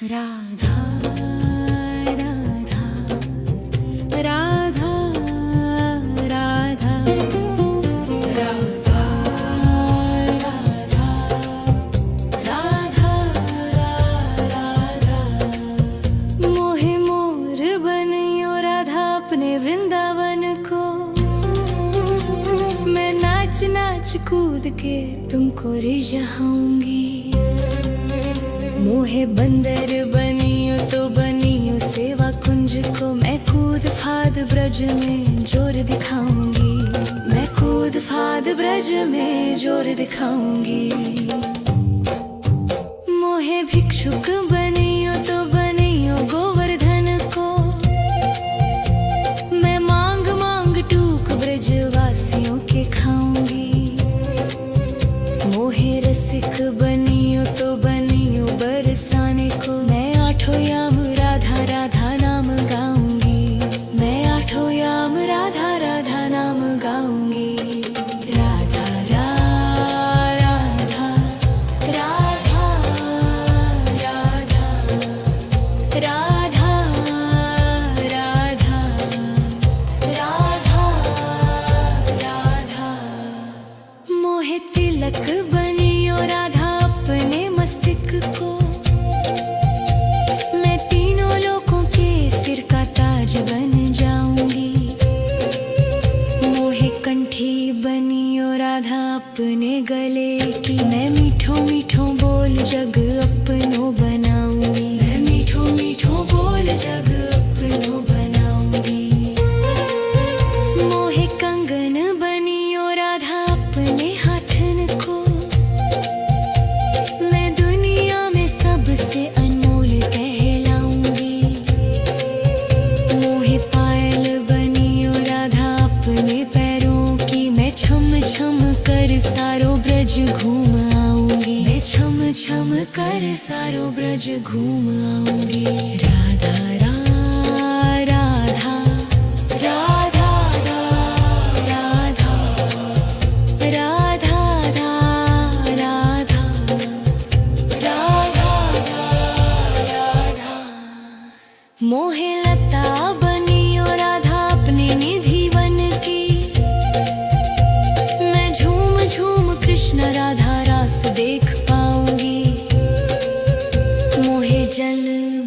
राधा राधा राधा राधा राधा राधा राधा मोहे मोर बनियो राधा अपने वृंदावन को। मैं नाच नाच कूद के तुमको रिझाऊंगी। मोहे बंदर बनियो तो बनियो सेवा कुंज को। मैं कूद फाद ब्रज में जोर दिखाऊंगी। मैं कूद फाद ब्रज में जोर दिखाऊंगी। मोहे भिक्षुक बनियो तो बनियो गोवर्धन को। मैं मांग मांग टूक ब्रजवासियों के खाऊंगी। मोहे रसिक बनियो तो बनियो बरसाने को। मैं आठों याम राधा राधा नाम गाऊंगी। मैं आठों याम राधा राधा नाम गाऊंगी। राधा राधा राधा राधा राधा राधा राधा राधा मोहे तिलक बनियो राधा अपने मस्तिष्क को। मैं तीनों लोगों के सिर का ताज बन जाऊंगी। मोहे कंठी बनियो राधा अपने गले की। मैं मीठो मीठो बोल जग अपनो बनाऊंगी। मैं मीठो मीठो बोल जग अपनो बनाऊंगी। मोहे कंगन बनियो राधा अपने हाथन को। मैं दुनिया में सबसे अनमोल कहलाऊंगी। मोहे पायल बनियो राधा अपने पैरों की। मैं छम छम कर सारो ब्रज घूम आऊंगी। मैं छम छम कर सारो ब्रज घूम आऊंगी। राधा राधा राधा राधा राधा राधा राधा राधा मोहे लता बनियो राधा अपने निधि वन की। मैं झूम झूम कृष्ण राधा रास देख पाऊंगी। मोहे जल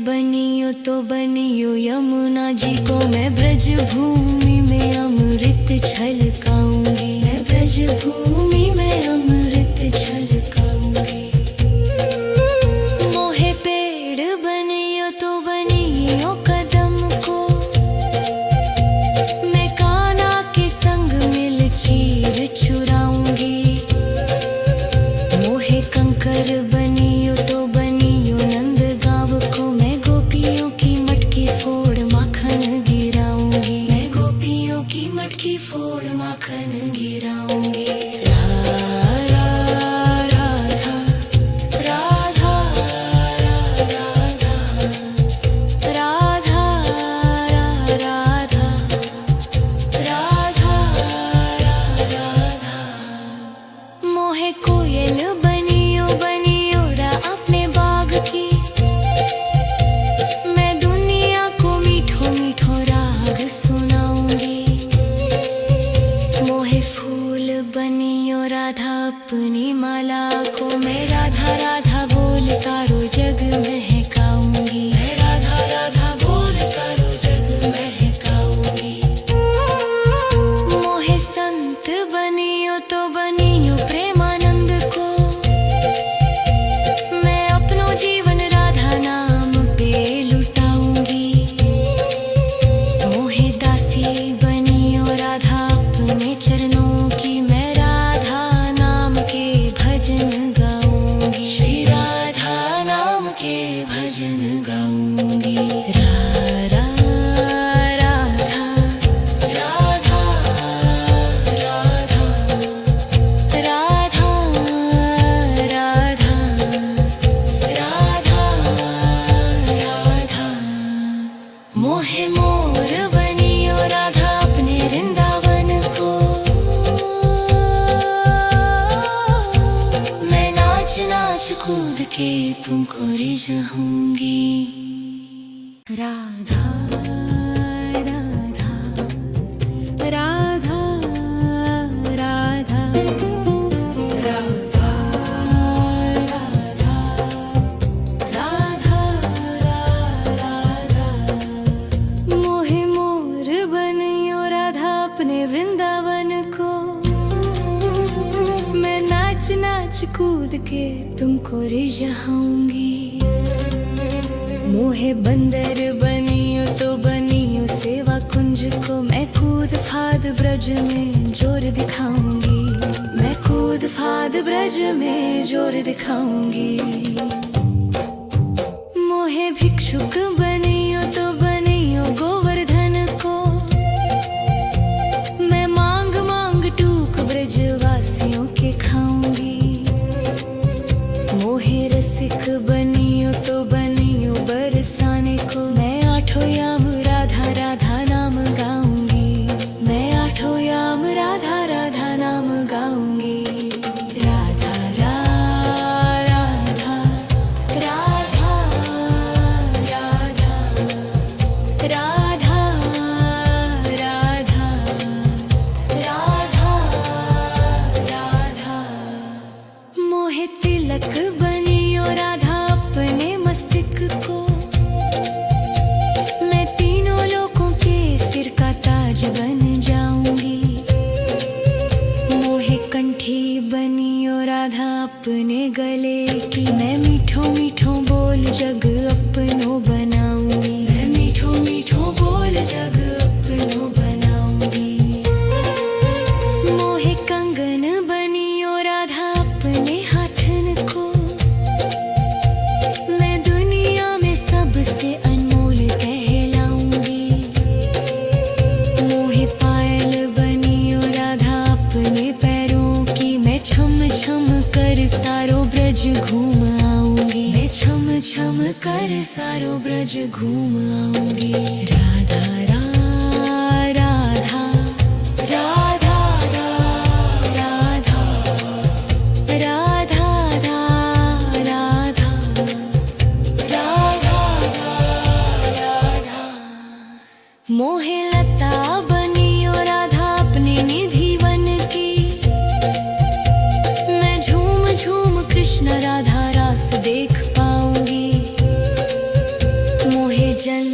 बनियो तो बनियो यमुना जी को। मैं ब्रज भूमि में अमृत छलकाऊंगी। मैं ब्रज भूमि में अमृत छलकाऊंगी। मोहे पेड़ बनियो तो बनियो कदम को। मैं कान्हा के संग मिल चीर चुराऊंगी। मोहे कंकर बनियो तो बनियो नंद गाँव को। मैं गोपियों की मटकी फोड़ माखन गिराऊंगी। मैं गोपियों की मटकी फोड़ माखन गिराऊंगी। राधा राधा राधा राधा राधा राधा राधा मोहे कोयल बनियो बनियो रा अपने बाग की। मैं दुनिया को मीठो मीठो राग सुनाऊंगी। मोहे फूल बनियो राधा अपनी माला को। मैं राधा राधा बोल सारो जग महकाऊंगी। मैं राधा राधा बोल सारो जग महकाऊंगी। मोहे संत बनियो तो बनियो प्रेमानंद को। मैं अपनो जीवन राधा नाम पे लुटाऊंगी। मोहे दासी बनियो राधा अपने चरणों की। मैं राधा नाम के भजन गाऊंगी। श्री राधा नाम के भजन गाऊंगी। राधा राधा राधा राधा राधा राधा राधा मोहे मोर बनियो राधा अपने वृंदावन को। मैं नाच नाच कूद के तुमको रिझाऊंगी। राधा राधा राधा राधा राधा राधा राधा राधा। मोहे मोर बनियो राधा अपने वृंदावन को, मैं नाच नाच कूद के तुमको रिझाऊंगी। मोहे बंदर बनियो तो बनियो सेवा कुंज को, मैं कूद फाद ब्रज में जोर दिखाऊंगी। मैं कूद फाद ब्रज में जोर दिखाऊंगी। मोहे भिक्षुक बनियो तो बनियो गोवर्धन को, मैं मांग मांग टूक ब्रज वासियों के खाऊंगी। मोहे रसिक बनियो तो बनियो बरसाने को, मैं आठों याम राधा राधा नाम गाऊंगी। मैं आठों याम राधा राधा नाम गाऊंगी। राधा राधा राधा राधा राधा राधा राधा राधा। मोहे तिलक बनियो राधा अपने मस्तिष्क को, मैं तीनों लोगों के सिर का ताज बन जाऊंगी। मोहे कंठी बनियो राधा अपने गले की, मैं मीठो मीठो बोल जग अपनो बनाऊंगी। मैं मीठो मीठो बोल जग अपनो बनाऊंगी। मोहे कंगन बनियो राधा अपने हाथन को, मैं दुनिया में सबसे अनमोल कहलाऊंगी। मोहे पायल बनियो राधा अपने पैरों की, मैं छम छम कर सारो ब्रज घूम आऊंगी। मैं छम छम कर सारो ब्रज घूम आऊंगी। राधा राधा राधा राधा राधा राधा राधा राधा। मोहे लता बनियो राधा अपने निधि वन की, मैं झूम झूम कृष्ण राधा रास देख पाऊंगी। मोहे जल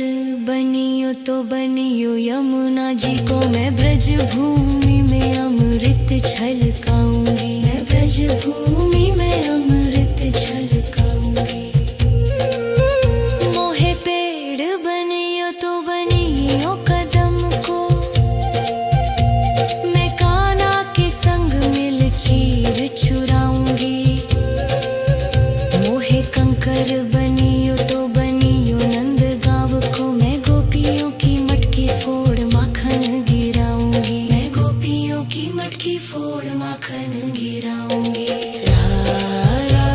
बनियो तो बनियो यमुना जी को, मैं ब्रज भूमि में अमृत छलकाऊंगी। मैं ब्रज भूमि में अमृत छलकाऊंगी। मोहे पेड़ बनियो तो बनियो कदम को, मैं कान्हा के संग मिल चीर चुराऊंगी। मोहे कंकर बनियो तो बनियो नंद गाँव को, मैं गोपियों की मटकी फोड़ माखन गिराऊंगी। मैं गोपियों की मटकी फोड़ माखन गिराऊंगी। राधा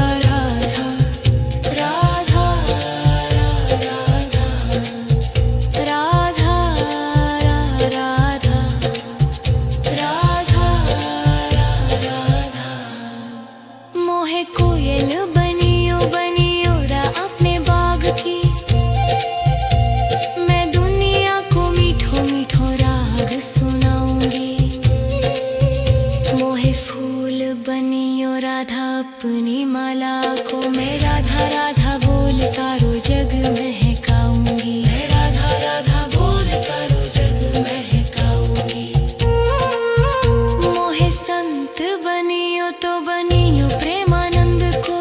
राधा राधा राधा राधा राधा। मोहे कोयल बनियो बनियो रा अपने बाग की, मैं दुनिया को मीठो मीठो राग सुनाऊंगी। मोहे फूल बनियो राधा अपनी माला को, मैं राधा राधा बोल सारो जग महकाऊंगी। मैं राधा राधा बोल सारो जग महकाऊंगी। मोहे संत बनियो तो बनियो प्रेमानंद को,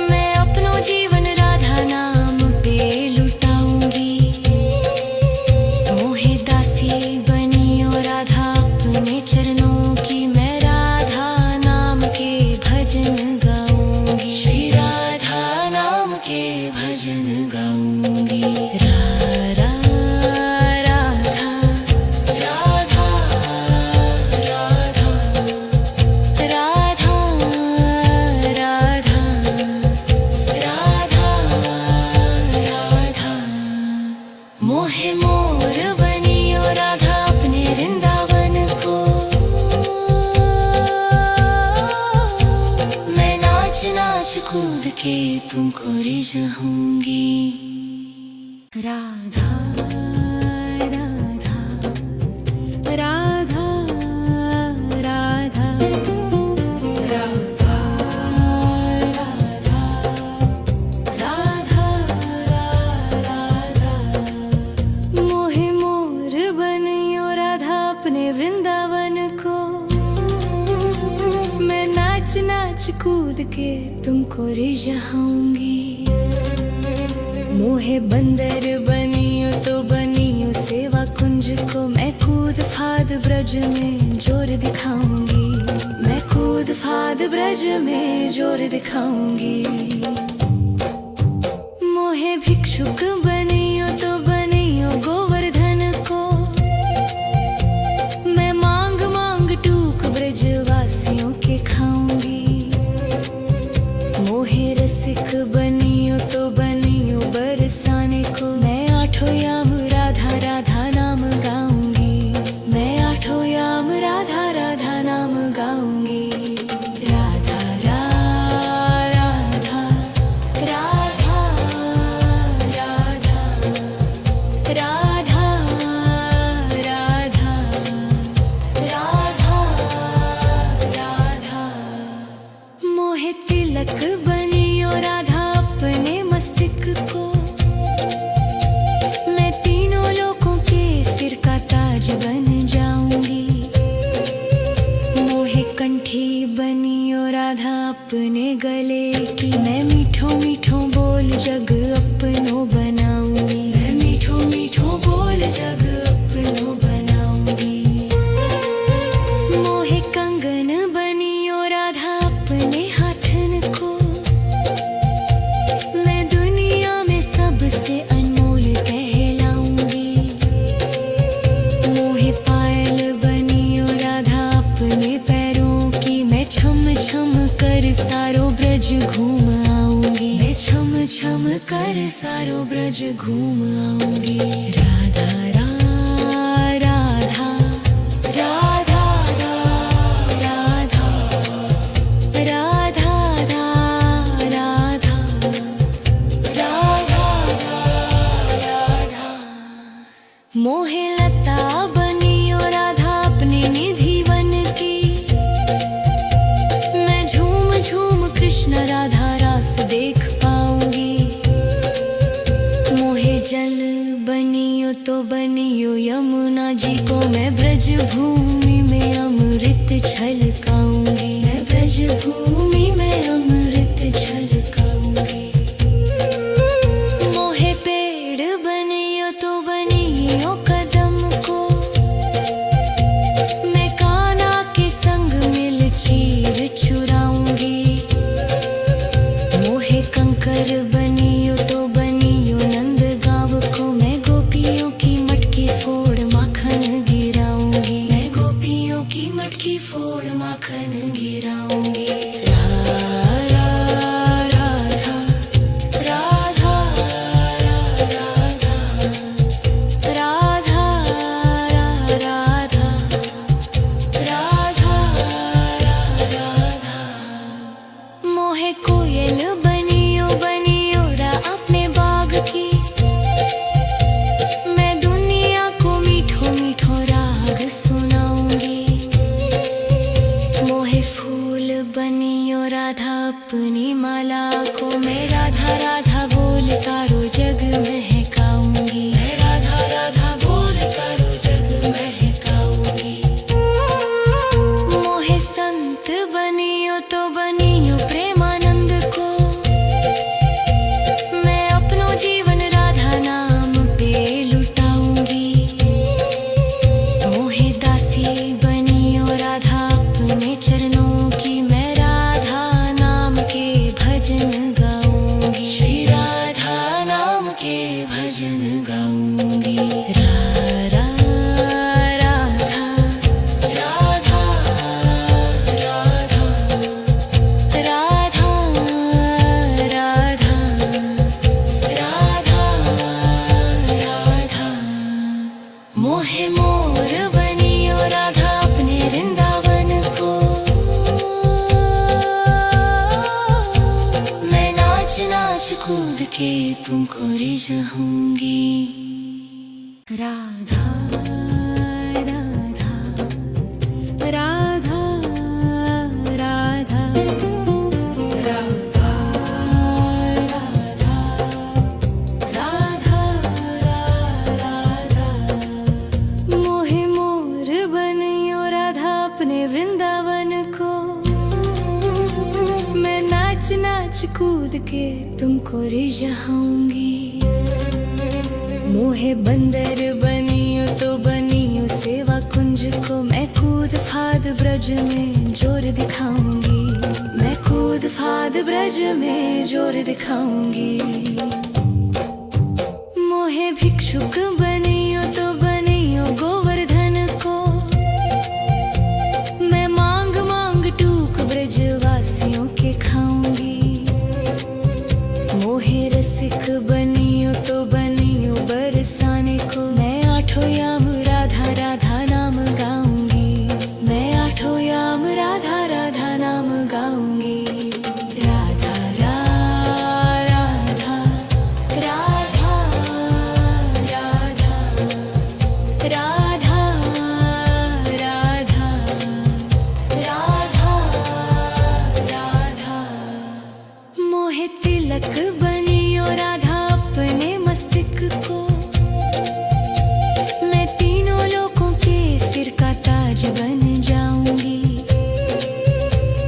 मैं अपनो जीवन राधा नाम पे लुटाऊंगी। मोहे दासी बनियो राधा अपने चरणों की, मैं राधा नाम के भजन गाऊंगी। श्री राधा नाम के भजन गाऊंगी। राधा राधा राधा राधा राधा राधा राधा। मोहे मोर बनियो राधा अपने वृंदावन को, मैं नाच नाच तुमको रिझाऊंगी। राधा राधा राधा राधा राधा राधा राधा मोहे मोर बनियो राधा अपने वृंदावन को। मैं नाच नाच कूद के तुमको रिझाऊंगी। मोहे बंदर बनियो तो बनियो सेवा कुंज को। मैं कूद फाद ब्रज में जोर दिखाऊंगी। मैं कूद फाद ब्रज में जोर दिखाऊंगी। मोहे भिक्षुक बनियो तो बनियो गोवर्धन को। मैं मांग मांग टूक ब्रजवासियों के खाऊंगी। मोहे रसिक बनियो तो बनियो बरसाने को। मैं आठों याम राधा राधा नाम गाऊंगी। मैं आठों याम राधा राधा नाम गाऊंगी। राधा राधा राधा राधा राधा राधा राधा राधा मोहे तिलक बनियो राधा अपने मस्तिष्क को। मैं तीनों लोगों के सिर का ताज बन जाऊंगी। मोहे कंठी बनियो राधा अपने गले की। मैं मीठो मीठो बोल जग अपनो बनाऊंगी। मैं मीठो मीठो बोल जग अपनो बनाऊंगी। मोहे कंगन बनियो राधा अपने हाथन को। मैं दुनिया में सबसे अनमोल कहलाऊंगी। मोहे पायल बनियो राधा अपने पैरों की। मैं छम छम कर सारो ब्रज घूम आऊंगी। मैं छम छम कर सारो ब्रज घूम आऊंगी। राधा राधा राधा राधा राधा राधा राधा राधा मोहे लता बनियो राधा अपने निधि वन की। मैं झूम झूम कृष्ण राधा रास देख पाऊंगी। मोहे जल बनियो तो बनियो यमुना जी को। मैं ब्रज भूमि में अमृत छलकाऊंगी। मैं ब्रज भूमि में अमृत छलकाऊंगी। मोहे पेड़ बनियो तो बनियो कदम को। मैं कान्हा के संग मिल चीर चुराऊंगी। मोहे कंकर बनियो तो बनियो नंद गाँव को। मैं गोपियों की मटकी फोड़ माखन गिराऊंगी। मैं गोपियों की मटकी फोड़ माखन गिराऊंगी। राधा राधा राधा राधा राधा राधा राधा मोहे कोयल बनियो बनियो कूद के तुमको रिझाऊंगी। राधा राधा राधा राधा राधा राधा राधा मोहे मोर बनियो राधा अपने वृंदावन को। मैं नाच नाच कूद के तुमको रिझाऊंगी। मोहे बंदर बनियो तो बनियो सेवा कुंज को। मैं कूद फाद ब्रज में जोर दिखाऊंगी। मैं कूद फाद ब्रज में जोर दिखाऊंगी। मोहे भिक्षुक बनियो तो बनियो गोवर्धन को। मैं मांग मांग टूक ब्रजवासियों के खाऊंगी। मोहे रसिक बनियो तो बनियो बरसाने को। मैं आठों याम राधा राधा नाम गाऊंगी। मैं आठों याम राधा राधा नाम गाऊंगी। राधा राधा राधा राधा राधा राधा राधा राधा मोहे तिलक बनियो राधा अपने मस्तक को। मैं तीनों लोगों के सिर का ताज बन जाऊंगी।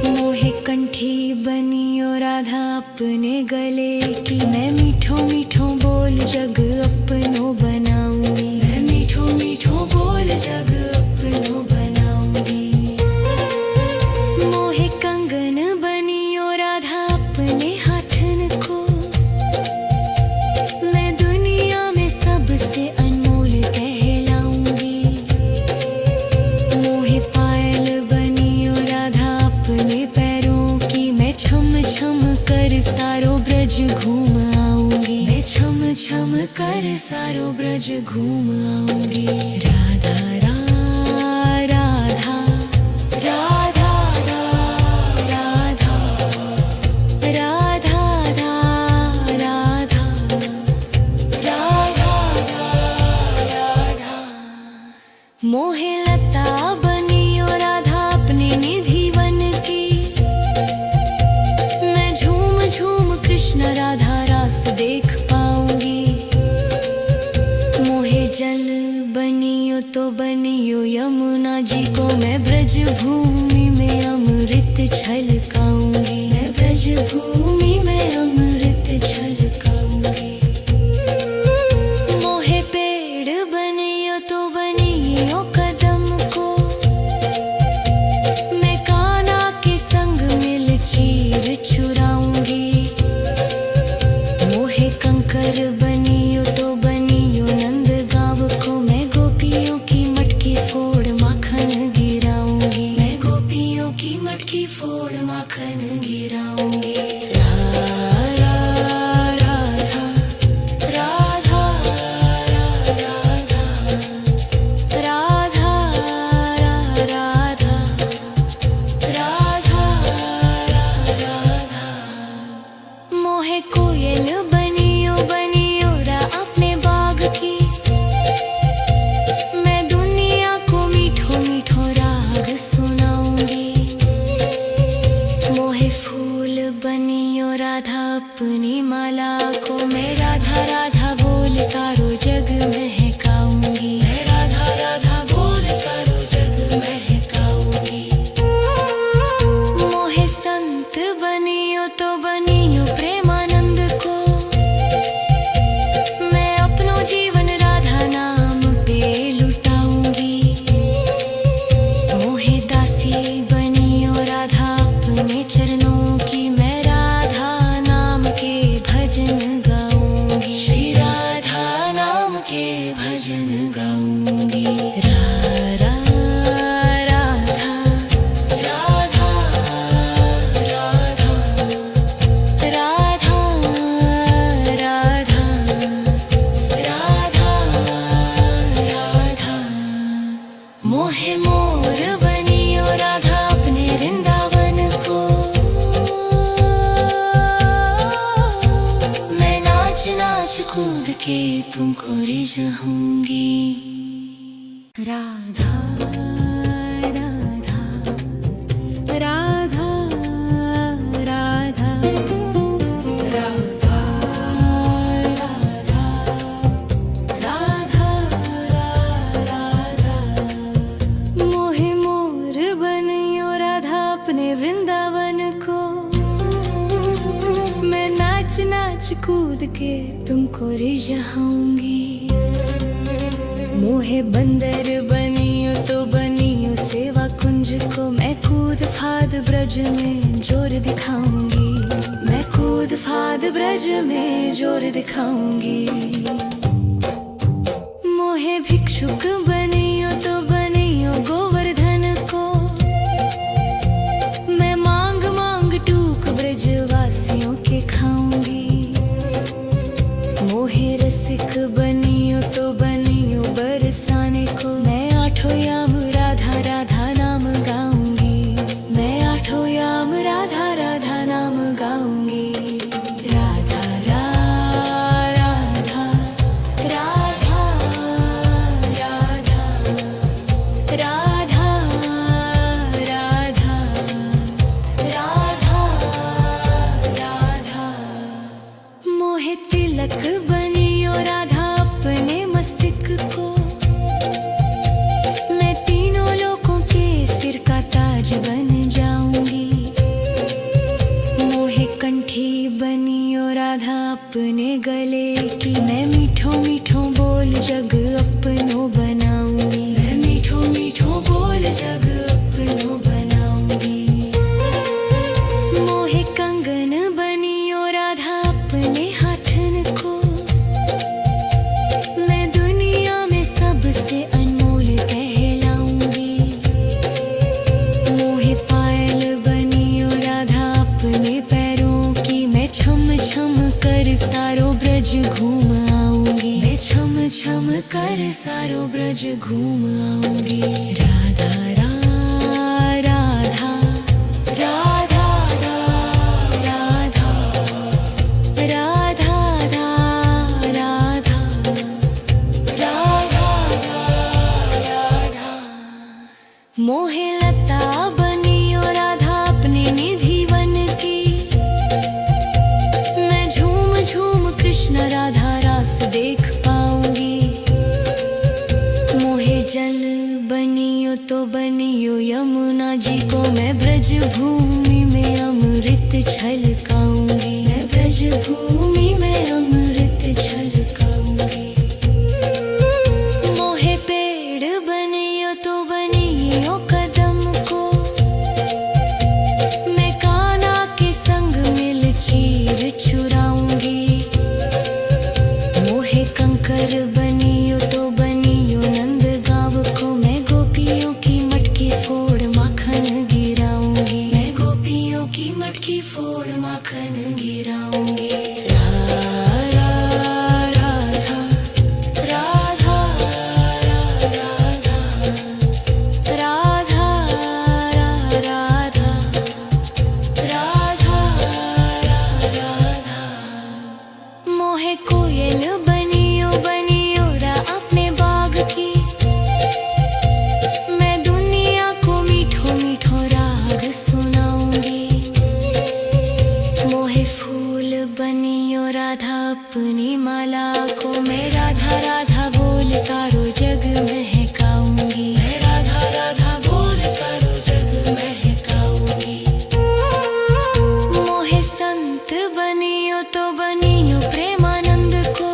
मोहे कंठी बनियो राधा अपने गले की। मैं मीठो मीठो बोल जग अपनो बनाऊंगी। मैं मीठो मीठो बोल जग अपनो बनाऊंगी। मोहे कंगन बनियो राधा अपने हाथन को। मैं दुनिया में सबसे अनमोल कहलाऊंगी। मोहे पायल बनियो राधा अपने पैरों की। मैं छम छम कर सारो ब्रज घूम आऊंगी। मैं छम छम कर सारो ब्रज घूम आऊंगी। राधा राधा राधा राधा राधा राधा राधा राधा मोहे लता बनियो राधा अपने निधि वन की। मैं झूम झूम कृष्ण राधा रास देख पाऊंगी। मोहे जल बनियो तो बनियो यमुना जी को। मैं ब्रज भूमि में अमृत छलकाऊंगी। मैं ब्रज भूमि में अमृत छलकाऊंगी। मोहे पेड़ बनियो तो बनियो कदम को। मैं कान्हा के संग मिल चीर चुराऊंगी। मोहे कंकर बनियो तो बनियो नंद गांव को। मैं गोपियों की मटकी फोड़ माखन गिराऊंगी। मैं गोपियों की मटकी फोड़ माखन गिराऊंगी। राधा राधा राधा राधा राधा राधा मोहे कोयल बनियो बनियो रा अपने बाग की। मैं दुनिया को मीठो मीठो राग सुनाऊंगी। मोहे फूल बनियो राधा अपनी माला को। मैं राधा राधा बोल सारो जग महकाऊंगी। मैं राधा राधा बोल सारो जग महकाऊंगी। मोहे संत बनियो तो बनियो प्रेमानंद को। मैं अपनो जीवन राधा नाम पे लुटाऊंगी। मोहे दासी बनियो राधा अपने चरणों की। मैं राधा नाम के भजन गाऊंगी। श्री राधा नाम के भजन गाऊंगी। राधा राधा राधा राधा राधा राधा राधा मोहे मोर बनियो राधा अपने वृंदावन को। नाच कूद के तुमको रिझाऊंगी। राधा राधा राधा राधा राधा राधा राधा मोहे मोर बनियो राधा अपने वृंदावन को। मैं नाच नाच कूद के तुमको रिझाऊंगी। मोहे बंदर बनियो तो बनियो सेवा कुंज को। मैं कूद फाद ब्रज में जोर दिखाऊंगी। मैं कूद फाद ब्रज में जोर दिखाऊंगी। मोहे भिक्षुक बनियो तो बनियो गोवर्धन को। मैं मांग मांग टूक ब्रजवासियों के खाऊंगी। मोहे रसिक बनियो तो बनियो बरसाने को। मैं आठों याम राधा राधा नाम गाऊंगी। मैं आठों याम राधा राधा नाम गाऊंगी। राधा राधा राधा राधा राधा राधा राधा मोहे तिलक बनियो राधा अपने मस्तिष्क को। मैं तीनों लोगों के सिर का ताज बन जाऊंगी। मोहे कंठी बनियो राधा अपने गले की। मैं मीठो मीठो बोल जग अपनो बनाऊंगी। मैं मीठो मीठो बोल जग अपनो बनाऊंगी। मोहे कंगन बनियो राधा अपने हाथन को। मैं दुनिया में सबसे अनमोल कहलाऊंगी। मोहे पायल बनियो राधा अपने पैरों की। मैं छम छम कर सारो ब्रज घूम आऊंगी। मैं छम छम कर सारो ब्रज घूम आऊंगी। राधा राधा राधा राधा राधा राधा राधा मोहे लता बनियो राधा अपने निधि वन की। मैं झूम झूम कृष्ण राधा रास देख पाऊंगी। मोहे जल बनियो तो बनियो यमुना जी को। मैं ब्रज भूमि में अमृत छलकाऊंगी। मैं ब्रज भूमि में अमृत छलकाऊंगी। मोहे पेड़ बनियो तो बनियो कदम को। मैं कान्हा के संग मिल चीर चुराऊंगी। मोहे कंकर बनियो तो बनियो नंद गाँव को। मैं गोपियों की मटकी फोड़ माखन गिराऊंगी। मैं गोपियों की मटकी फोड़ माखन गिराऊंगी। राधा राधा राधा राधा राधा राधा राधा मोहे कोयल बनियो बनियो रा अपने बाग की। मैं दुनिया को मीठो मीठो राग सुनाऊंगी। मोहे फूल बनियो राधा अपनी माला को। मैं राधा राधा बोल सारो जग महकाऊंगी। मैं राधा राधा बोल सारो जग महकाऊंगी। मोहे संत बनियो तो बनियो प्रेमानंद को।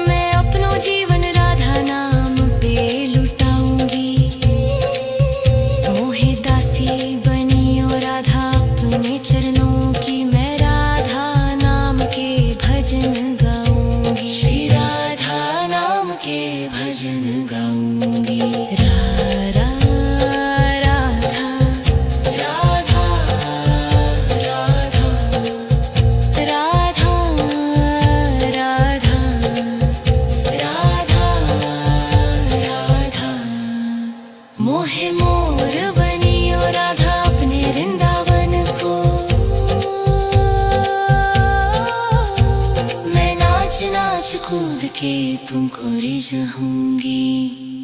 मैं अपनो जीवन राधा नाम पे लुटाऊंगी। मोहे दासी बनियो राधा अपने चरणों की। मैं राधा नाम के भजन गाऊंगी। श्री राधा नाम के भजन गाऊंगी। राधा राधा राधा राधा राधा नाच नाच कूद के तुमको रिझाऊंगी।